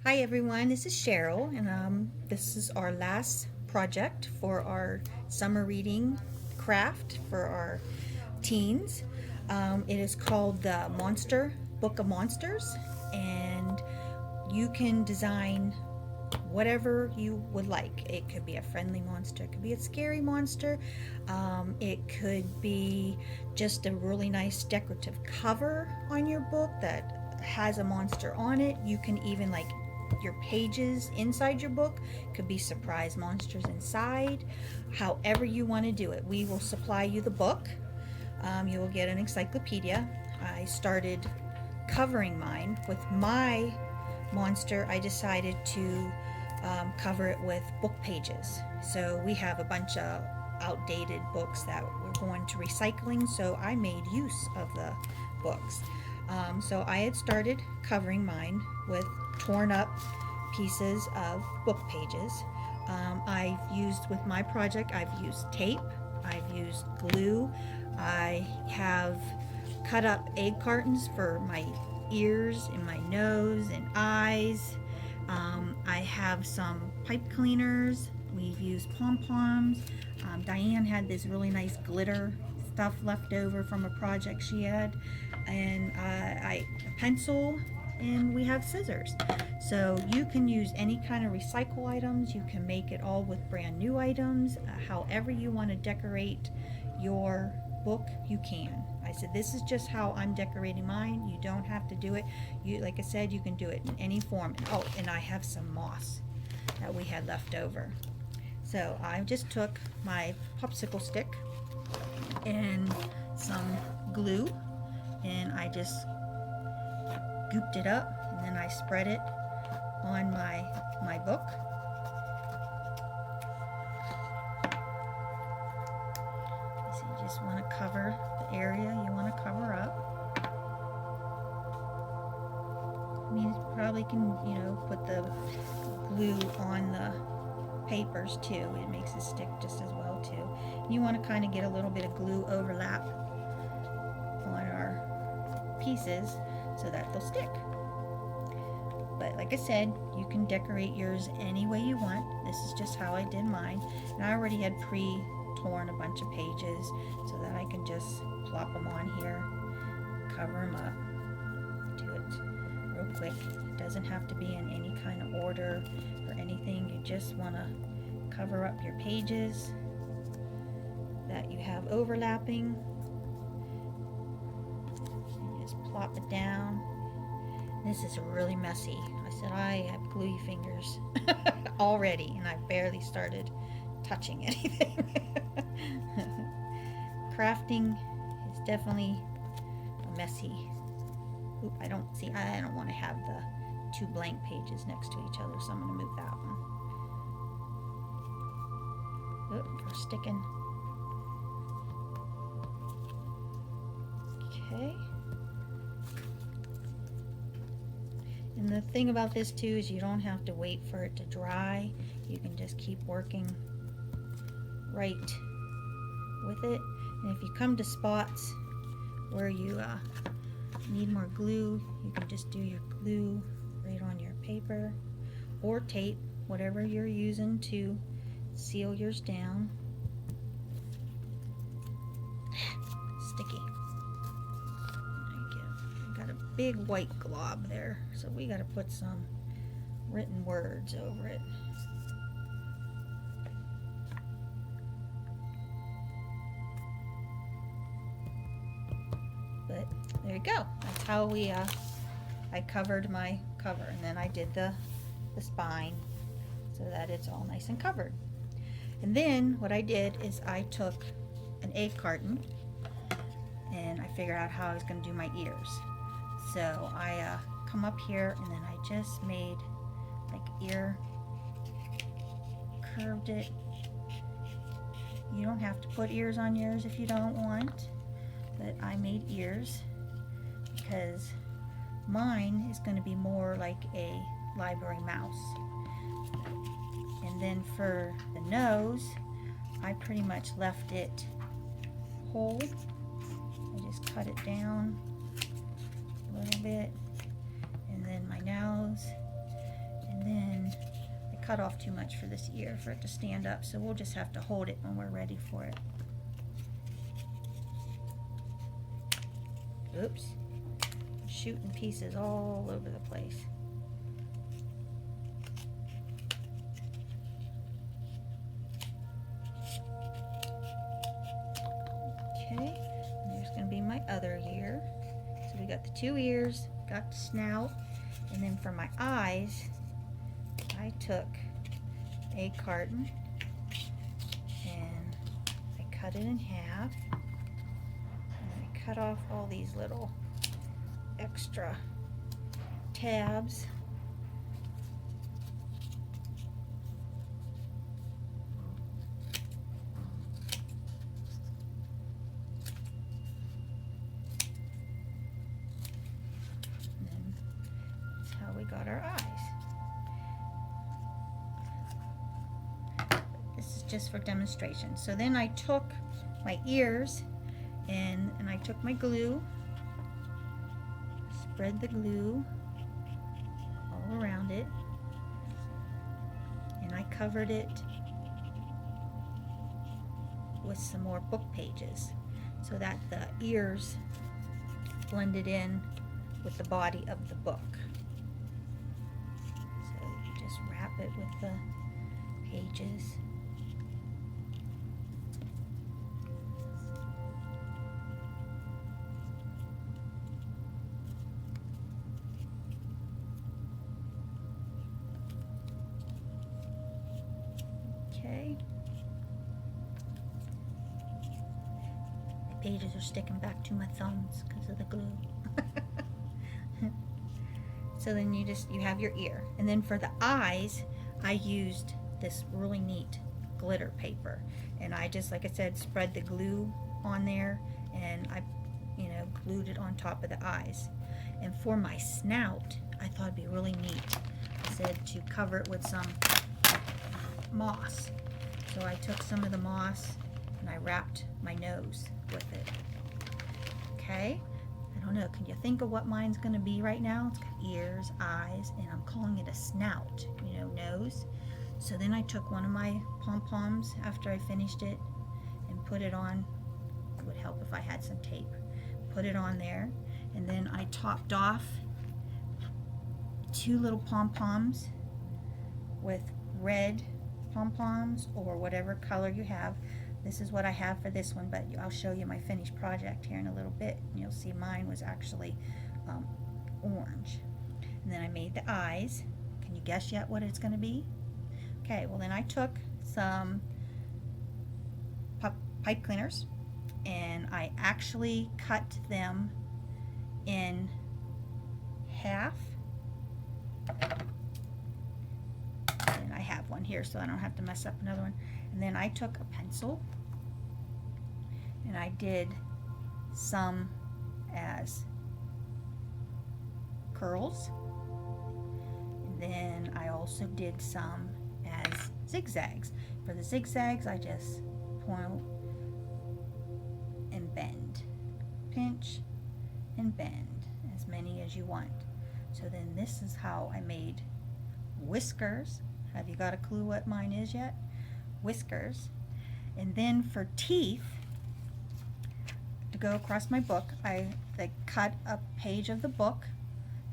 Hi everyone, this is Cheryl, and this is our last project for our summer reading craft for our teens. It is called the Monster Book of Monsters, and you can design whatever you would like. It could be a friendly monster, it could be a scary monster, it could be just a really nice decorative cover on your book that has a monster on it. You can even like your pages inside your book could be surprise monsters inside. However you want to do it, we will supply you the book. You will get an encyclopedia. I started covering mine with my monster. I decided to cover it with book pages. So we have a bunch of outdated books that we're going to recycling, so I made use of the books. So I had started covering mine with torn up pieces of book pages. I've used, with my project, I've used tape, I've used glue, I have cut up egg cartons for my ears and my nose and eyes. I have some pipe cleaners. We've used pom-poms. Diane had this really nice glitter stuff left over from a project she had, and a pencil, and we have scissors. So you can use any kind of recycle items. You can make it all with brand new items. However you want to decorate your book, you can. I said this is just how I'm decorating mine. You don't have to do it. You, like I said, you can do it in any form. Oh, and I have some moss that we had left over. So I just took my popsicle stick and some glue, and I just gooped it up, and then I spread it on my book. So you just want to cover the area you want to cover up. I mean, you probably can, put the glue on the papers too. It makes it stick just as well too. You want to kind of get a little bit of glue overlap on our pieces so that they'll stick. But like I said, you can decorate yours any way you want. This is just how I did mine. And I already had pre-torn a bunch of pages so that I can just plop them on here, cover them up, do it real quick. It doesn't have to be in any kind of order or anything. You just want to cover up your pages that you have overlapping. And just plop it down. This is really messy. I said I have gluey fingers already, and I barely started touching anything. Crafting is definitely a messy. Oop, I don't want to have the two blank pages next to each other, so I'm going to move that one. Oop, we're sticking. Okay. And the thing about this too is you don't have to wait for it to dry. You can just keep working right with it. And if you come to spots where you need more glue, you can just do your glue right on your paper or tape, whatever you're using to seal yours down. Sticky. Got a big white glob there, so we got to put some written words over it. But there you go. That's how I covered my cover, and then I did the spine so that it's all nice and covered. And then what I did is I took an egg carton and I figured out how I was going to do my ears. So I come up here, and then I just made like ear, curved it. You don't have to put ears on yours if you don't want, but I made ears because mine is going to be more like a library mouse. And then for the nose, I pretty much left it whole. I just cut it down a little bit, and then my nose cut off too much for this ear for it to stand up, so we'll just have to hold it when we're ready for it. Oops. Shooting pieces all over the place. Okay, and there's going to be my other ear. So we got the 2 ears, got the snout, and then for my eyes, I took a carton and I cut it in half, and I cut off all these little extra tabs. And then that's how we got our eyes. This is just for demonstration. So then I took my ears and I took my glue, spread the glue all around it, and I covered it with some more book pages so that the ears blended in with the body of the book. So you just wrap it with the pages. Okay. The pages are sticking back to my thumbs because of the glue. So then you have your ear. And then for the eyes, I used this really neat glitter paper. And I just, like I said, spread the glue on there and I, glued it on top of the eyes. And for my snout, I thought it'd be really neat. I said to cover it with some moss. So I took some of the moss and I wrapped my nose with it. Okay, I don't know, can you think of what mine's going to be right now? It's got ears, eyes, and I'm calling it a snout, nose. So then I took one of my pom-poms after I finished it and put it on. It would help if I had some tape. Put it on there, and then I topped off 2 little pom-poms with red pom-poms or whatever color you have. This is what I have for this one, but I'll show you my finished project here in a little bit, and you'll see mine was actually orange. And then I made the eyes. Can you guess yet what it's going to be? Okay, well then I took some pipe cleaners and I actually cut them in half. And I have one here so I don't have to mess up another one. And then I took a pencil and I did some as curls. And then I also did some as zigzags. For the zigzags, I just point and bend. Pinch and bend, as many as you want. So then this is how I made whiskers. Have you got a clue what mine is yet? Whiskers. And then for teeth, to go across my book, I cut a page of the book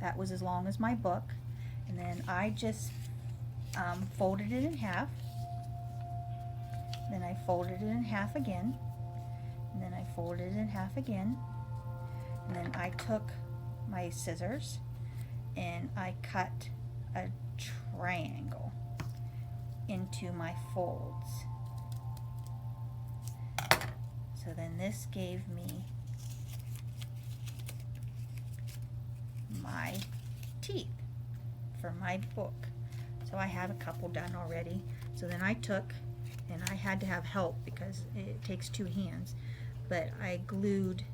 that was as long as my book, and then I just folded it in half. Then I folded it in half again, and then I folded it in half again, and then I took my scissors and I cut a triangle into my folds. So then this gave me my teeth for my book. So I have a couple done already. So then I took, and I had to have help because it takes 2 hands, but I glued,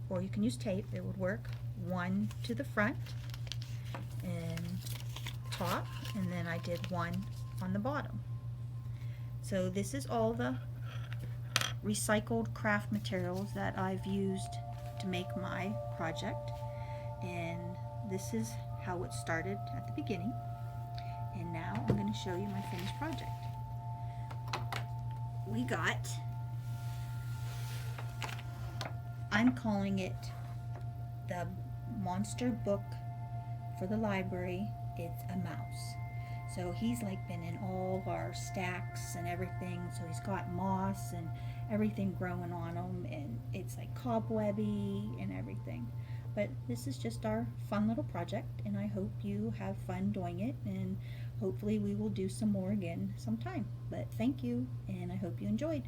or you can use tape, it would work, one to the front and top, and then I did one on the bottom. So this is all the recycled craft materials that I've used to make my project, and this is how it started at the beginning. And now I'm going to show you my finished project. We got, I'm calling it the monster book for the library. It's a mouse. So he's like been in all of our stacks and everything. So he's got moss and everything growing on him, and it's like cobwebby and everything. But this is just our fun little project, and I hope you have fun doing it, and hopefully we will do some more again sometime. But thank you, and I hope you enjoyed.